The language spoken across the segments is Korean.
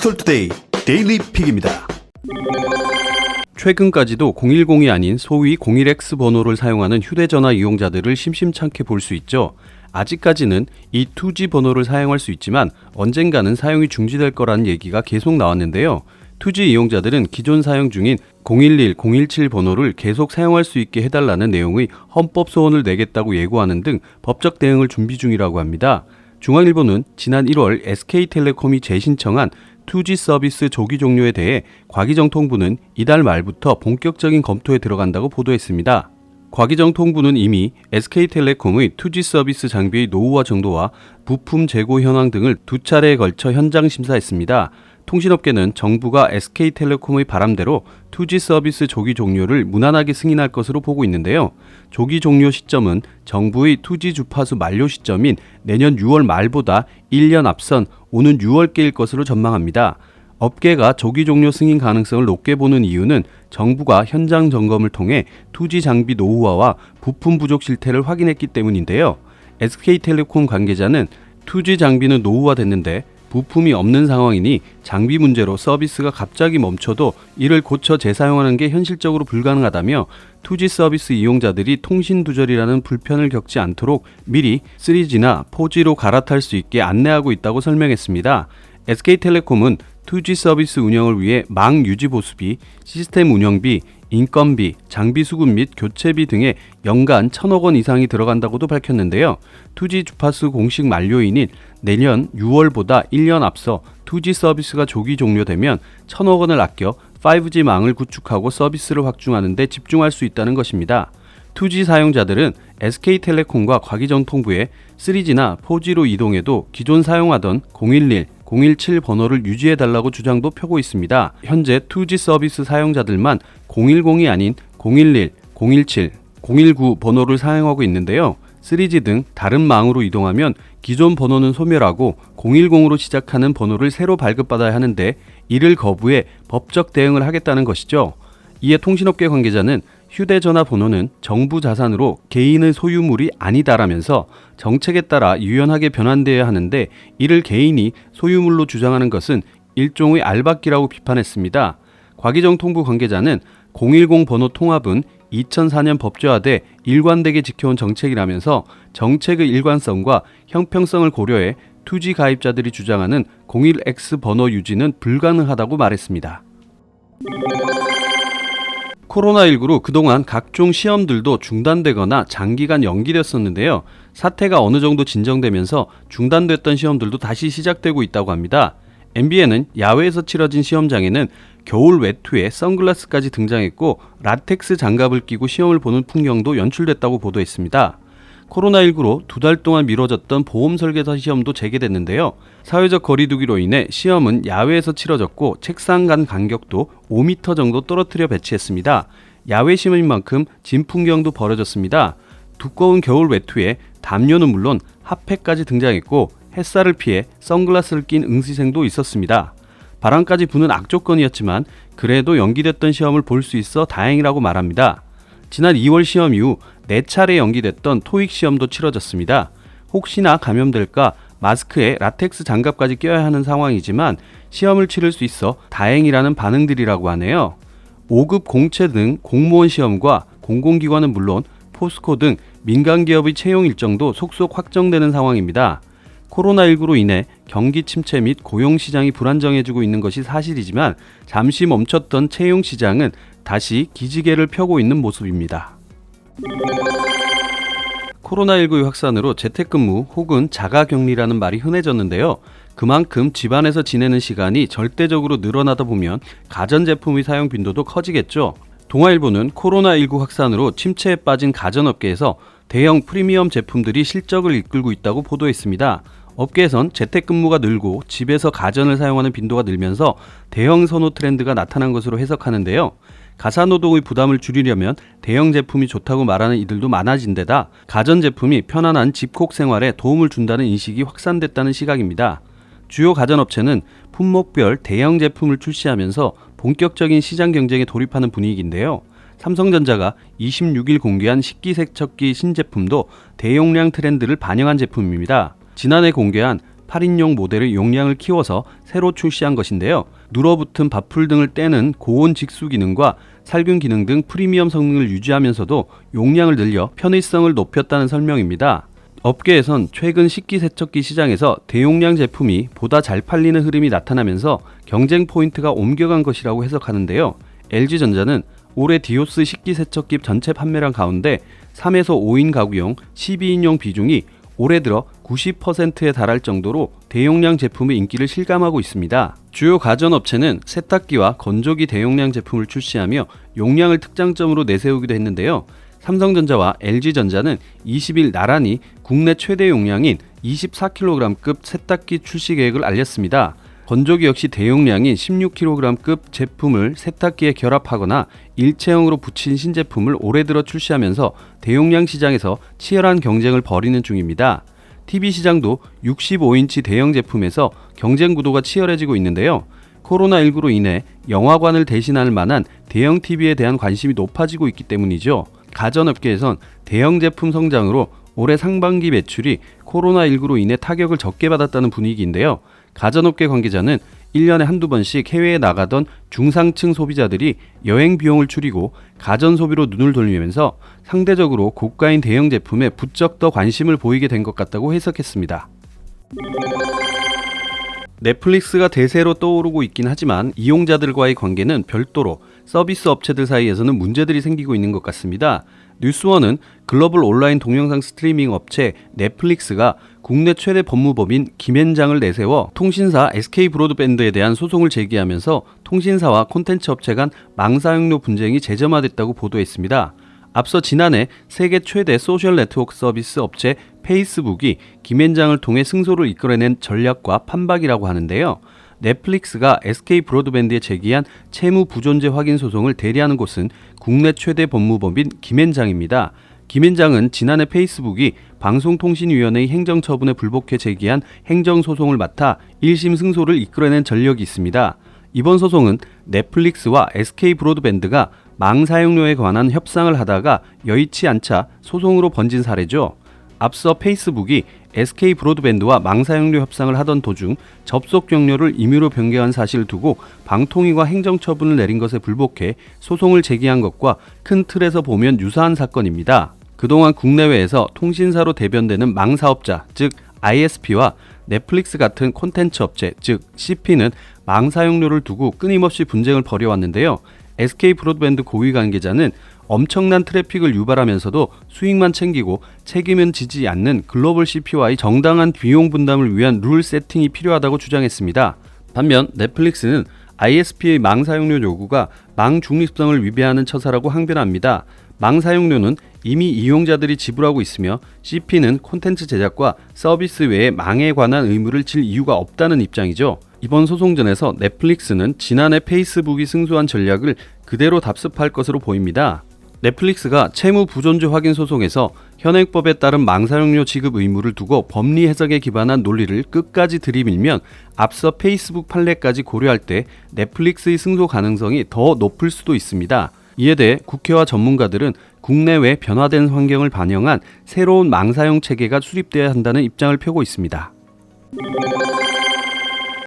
디지털투데이 데일리 픽입니다. 최근까지도 010이 아닌 소위 01X 번호를 사용하는 휴대전화 이용자들을 심심찮게 볼 수 있죠. 아직까지는 이 2G 번호를 사용할 수 있지만 언젠가는 사용이 중지될 거라는 얘기가 계속 나왔는데요. 2G 이용자들은 기존 사용 중인 011, 017 번호를 계속 사용할 수 있게 해달라는 내용의 헌법 소원을 내겠다고 예고하는 등 법적 대응을 준비 중이라고 합니다. 중앙일보는 지난 1월 SK텔레콤이 재신청한 2G 서비스 조기 종료에 대해 과기정통부는 이달 말부터 본격적인 검토에 들어간다고 보도했습니다. 과기정통부는 이미 SK텔레콤의 2G 서비스 장비의 노후화 정도와 부품 재고 현황 등을 두 차례에 걸쳐 현장 심사했습니다. 통신업계는 정부가 SK텔레콤의 바람대로 2G 서비스 조기 종료를 무난하게 승인할 것으로 보고 있는데요. 조기 종료 시점은 정부의 2G 주파수 만료 시점인 내년 6월 말보다 1년 앞선 오는 6월께일 것으로 전망합니다. 업계가 조기 종료 승인 가능성을 높게 보는 이유는 정부가 현장 점검을 통해 2G 장비 노후화와 부품 부족 실태를 확인했기 때문인데요. SK텔레콤 관계자는 2G 장비는 노후화됐는데 부품이 없는 상황이니 장비 문제로 서비스가 갑자기 멈춰도 이를 고쳐 재사용하는 게 현실적으로 불가능하다며 2G 서비스 이용자들이 통신 두절이라는 불편을 겪지 않도록 미리 3G나 4G로 갈아탈 수 있게 안내하고 있다고 설명했습니다. SK텔레콤은 2G 서비스 운영을 위해 망 유지 보수비, 시스템 운영비, 인건비, 장비 수급 및 교체비 등에 연간 1,000억 원 이상이 들어간다고도 밝혔는데요. 2G 주파수 공식 만료일인 내년 6월보다 1년 앞서 2G 서비스가 조기 종료되면 1,000억 원을 아껴 5G 망을 구축하고 서비스를 확충하는 데 집중할 수 있다는 것입니다. 2G 사용자들은 SK텔레콤과 과기정통부에 3G나 4G로 이동해도 기존 사용하던 011, 017 번호를 유지해달라고 주장도 펴고 있습니다. 현재 2G 서비스 사용자들만 010이 아닌 011, 017, 019 번호를 사용하고 있는데요. 3G 등 다른 망으로 이동하면 기존 번호는 소멸하고 010으로 시작하는 번호를 새로 발급받아야 하는데 이를 거부해 법적 대응을 하겠다는 것이죠. 이에 통신업계 관계자는 휴대전화 번호는 정부 자산으로 개인의 소유물이 아니다라면서 정책에 따라 유연하게 변환되어야 하는데 이를 개인이 소유물로 주장하는 것은 일종의 알박기라고 비판했습니다. 과기정통부 관계자는 010 번호 통합은 2004년 법제화돼 일관되게 지켜온 정책이라면서 정책의 일관성과 형평성을 고려해 2G 가입자들이 주장하는 01X 번호 유지는 불가능하다고 말했습니다. 코로나19로 그동안 각종 시험들도 중단되거나 장기간 연기됐었는데요. 사태가 어느 정도 진정되면서 중단됐던 시험들도 다시 시작되고 있다고 합니다. MBN은 야외에서 치러진 시험장에는 겨울 외투에 선글라스까지 등장했고 라텍스 장갑을 끼고 시험을 보는 풍경도 연출됐다고 보도했습니다. 코로나19로 2달 동안 미뤄졌던 보험 설계사 시험도 재개됐는데요. 사회적 거리두기로 인해 시험은 야외에서 치러졌고 책상 간 간격도 5m 정도 떨어뜨려 배치했습니다. 야외 시험인 만큼 진 풍경도 벌어졌습니다. 두꺼운 겨울 외투에 담요는 물론 핫팩까지 등장했고 햇살을 피해 선글라스를 낀 응시생도 있었습니다. 바람까지 부는 악조건이었지만 그래도 연기됐던 시험을 볼 수 있어 다행이라고 말합니다. 지난 2월 시험 이후 4차례 연기됐던 토익 시험도 치러졌습니다. 혹시나 감염될까 마스크에 라텍스 장갑까지 껴야 하는 상황이지만 시험을 치를 수 있어 다행이라는 반응들이라고 하네요. 5급 공채 등 공무원 시험과 공공기관은 물론 포스코 등 민간기업의 채용 일정도 속속 확정되는 상황입니다. 코로나19로 인해 경기 침체 및 고용시장이 불안정해지고 있는 것이 사실이지만 잠시 멈췄던 채용시장은 다시 기지개를 펴고 있는 모습입니다. 코로나19 확산으로 재택근무 혹은 자가격리라는 말이 흔해졌는데요. 그만큼 집안에서 지내는 시간이 절대적으로 늘어나다 보면 가전제품의 사용 빈도도 커지겠죠. 동아일보는 코로나19 확산으로 침체에 빠진 가전업계에서 대형 프리미엄 제품들이 실적을 이끌고 있다고 보도했습니다. 업계에선 재택근무가 늘고 집에서 가전을 사용하는 빈도가 늘면서 대형 선호 트렌드가 나타난 것으로 해석하는데요. 가사노동의 부담을 줄이려면 대형 제품이 좋다고 말하는 이들도 많아진 데다 가전제품이 편안한 집콕 생활에 도움을 준다는 인식이 확산됐다는 시각입니다. 주요 가전업체는 품목별 대형 제품을 출시하면서 본격적인 시장 경쟁에 돌입하는 분위기인데요. 삼성전자가 26일 공개한 식기세척기 신제품도 대용량 트렌드를 반영한 제품입니다. 지난해 공개한 8인용 모델의 용량을 키워서 새로 출시한 것인데요. 눌어붙은 바풀 등을 떼는 고온 직수 기능과 살균 기능 등 프리미엄 성능을 유지하면서도 용량을 늘려 편의성을 높였다는 설명입니다. 업계에선 최근 식기세척기 시장에서 대용량 제품이 보다 잘 팔리는 흐름이 나타나면서 경쟁 포인트가 옮겨간 것이라고 해석하는데요. LG전자는 올해 디오스 식기세척기 전체 판매량 가운데 3에서 5인 가구용 12인용 비중이 올해 들어 90%에 달할 정도로 대용량 제품의 인기를 실감하고 있습니다. 주요 가전업체는 세탁기와 건조기 대용량 제품을 출시하며 용량을 특장점으로 내세우기도 했는데요. 삼성전자와 LG전자는 20일 나란히 국내 최대 용량인 24kg급 세탁기 출시 계획을 알렸습니다. 건조기 역시 대용량인 16kg급 제품을 세탁기에 결합하거나 일체형으로 붙인 신제품을 올해 들어 출시하면서 대용량 시장에서 치열한 경쟁을 벌이는 중입니다. TV 시장도 65인치 대형 제품에서 경쟁 구도가 치열해지고 있는데요. 코로나19로 인해 영화관을 대신할 만한 대형 TV에 대한 관심이 높아지고 있기 때문이죠. 가전업계에선 대형 제품 성장으로 올해 상반기 매출이 코로나19로 인해 타격을 적게 받았다는 분위기인데요. 가전업계 관계자는 1년에 한두 번씩 해외에 나가던 중상층 소비자들이 여행 비용을 줄이고 가전 소비로 눈을 돌리면서 상대적으로 고가인 대형 제품에 부쩍 더 관심을 보이게 된 것 같다고 해석했습니다. 넷플릭스가 대세로 떠오르고 있긴 하지만 이용자들과의 관계는 별도로 서비스 업체들 사이에서는 문제들이 생기고 있는 것 같습니다. 뉴스원은 글로벌 온라인 동영상 스트리밍 업체 넷플릭스가 국내 최대 법무법인 김앤장을 내세워 통신사 SK브로드밴드에 대한 소송을 제기하면서 통신사와 콘텐츠 업체 간 망사용료 분쟁이 재점화됐다고 보도했습니다. 앞서 지난해 세계 최대 소셜 네트워크 서비스 업체 페이스북이 김앤장을 통해 승소를 이끌어낸 전략과 판박이라고 하는데요. 넷플릭스가 SK브로드밴드에 제기한 채무 부존재 확인 소송을 대리하는 곳은 국내 최대 법무법인 김앤장입니다. 김앤장은 지난해 페이스북이 방송통신위원회의 행정처분에 불복해 제기한 행정소송을 맡아 1심 승소를 이끌어낸 전력이 있습니다. 이번 소송은 넷플릭스와 SK브로드밴드가 망 사용료에 관한 협상을 하다가 여의치 않자 소송으로 번진 사례죠. 앞서 페이스북이 SK브로드밴드와 망 사용료 협상을 하던 도중 접속 경로를 임의로 변경한 사실을 두고 방통위가 행정처분을 내린 것에 불복해 소송을 제기한 것과 큰 틀에서 보면 유사한 사건입니다. 그동안 국내외에서 통신사로 대변되는 망사업자, 즉 ISP와 넷플릭스 같은 콘텐츠 업체, 즉 CP는 망 사용료를 두고 끊임없이 분쟁을 벌여왔는데요. SK브로드밴드 고위 관계자는 엄청난 트래픽을 유발하면서도 수익만 챙기고 책임은 지지 않는 글로벌 CP와의 정당한 비용 분담을 위한 룰 세팅이 필요하다고 주장했습니다. 반면 넷플릭스는 ISP의 망 사용료 요구가 망 중립성을 위배하는 처사라고 항변합니다. 망 사용료는 이미 이용자들이 지불하고 있으며 CP는 콘텐츠 제작과 서비스 외에 망에 관한 의무를 질 이유가 없다는 입장이죠. 이번 소송전에서 넷플릭스는 지난해 페이스북이 승소한 전략을 그대로 답습할 것으로 보입니다. 넷플릭스가 채무 부존재 확인 소송에서 현행법에 따른 망사용료 지급 의무를 두고 법리 해석에 기반한 논리를 끝까지 들이밀면 앞서 페이스북 판례까지 고려할 때 넷플릭스의 승소 가능성이 더 높을 수도 있습니다. 이에 대해 국회와 전문가들은 국내외 변화된 환경을 반영한 새로운 망사용 체계가 수립돼야 한다는 입장을 펴고 있습니다.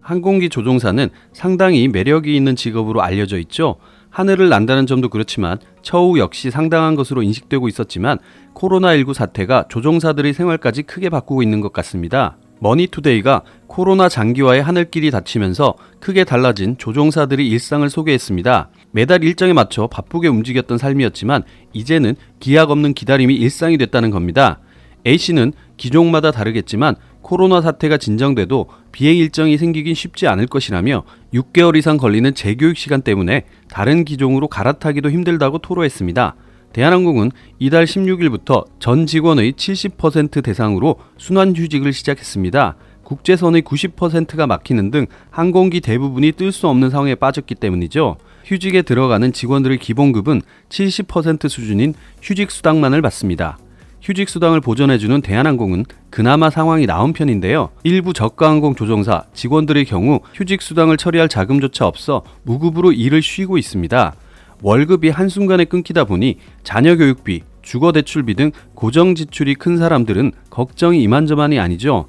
항공기 조종사는 상당히 매력이 있는 직업으로 알려져 있죠. 하늘을 난다는 점도 그렇지만 처우 역시 상당한 것으로 인식되고 있었지만 코로나19 사태가 조종사들의 생활까지 크게 바꾸고 있는 것 같습니다. 머니투데이가 코로나 장기화의 하늘길이 닫히면서 크게 달라진 조종사들의 일상을 소개했습니다. 매달 일정에 맞춰 바쁘게 움직였던 삶이었지만 이제는 기약 없는 기다림이 일상이 됐다는 겁니다. A씨는 기종마다 다르겠지만 코로나 사태가 진정돼도 비행 일정이 생기긴 쉽지 않을 것이라며 6개월 이상 걸리는 재교육 시간 때문에 다른 기종으로 갈아타기도 힘들다고 토로했습니다. 대한항공은 이달 16일부터 전 직원의 70% 대상으로 순환휴직을 시작했습니다. 국제선의 90%가 막히는 등 항공기 대부분이 뜰 수 없는 상황에 빠졌기 때문이죠. 휴직에 들어가는 직원들의 기본급은 70% 수준인 휴직수당만을 받습니다. 휴직수당을 보전해주는 대한항공은 그나마 상황이 나은 편인데요. 일부 저가항공 조종사, 직원들의 경우 휴직수당을 처리할 자금조차 없어 무급으로 일을 쉬고 있습니다. 월급이 한순간에 끊기다 보니 자녀 교육비, 주거대출비 등 고정 지출이 큰 사람들은 걱정이 이만저만이 아니죠.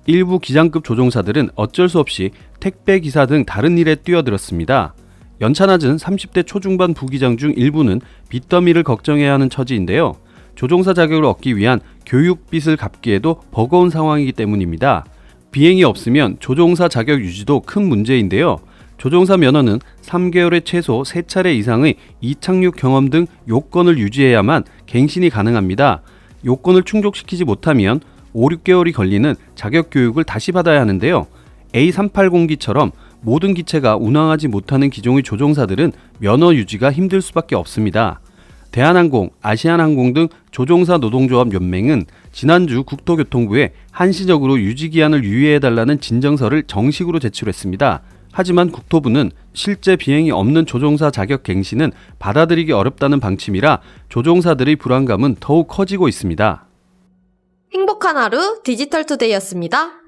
일부 기장급 조종사들은 어쩔 수 없이 택배 기사 등 다른 일에 뛰어들었습니다. 연차 낮은 30대 초중반 부기장 중 일부는 빚더미를 걱정해야 하는 처지인데요. 조종사 자격을 얻기 위한 교육빚을 갚기에도 버거운 상황이기 때문입니다. 비행이 없으면 조종사 자격 유지도 큰 문제인데요. 조종사 면허는 3개월에 최소 3차례 이상의 이착륙 경험 등 요건을 유지해야만 갱신이 가능합니다. 요건을 충족시키지 못하면 5, 6개월이 걸리는 자격 교육을 다시 받아야 하는데요. A380기처럼 모든 기체가 운항하지 못하는 기종의 조종사들은 면허 유지가 힘들 수밖에 없습니다. 대한항공, 아시아나항공 등 조종사 노동조합 연맹은 지난주 국토교통부에 한시적으로 유지기한을 유예해달라는 진정서를 정식으로 제출했습니다. 하지만 국토부는 실제 비행이 없는 조종사 자격 갱신은 받아들이기 어렵다는 방침이라 조종사들의 불안감은 더욱 커지고 있습니다. 행복한 하루 디지털투데이였습니다.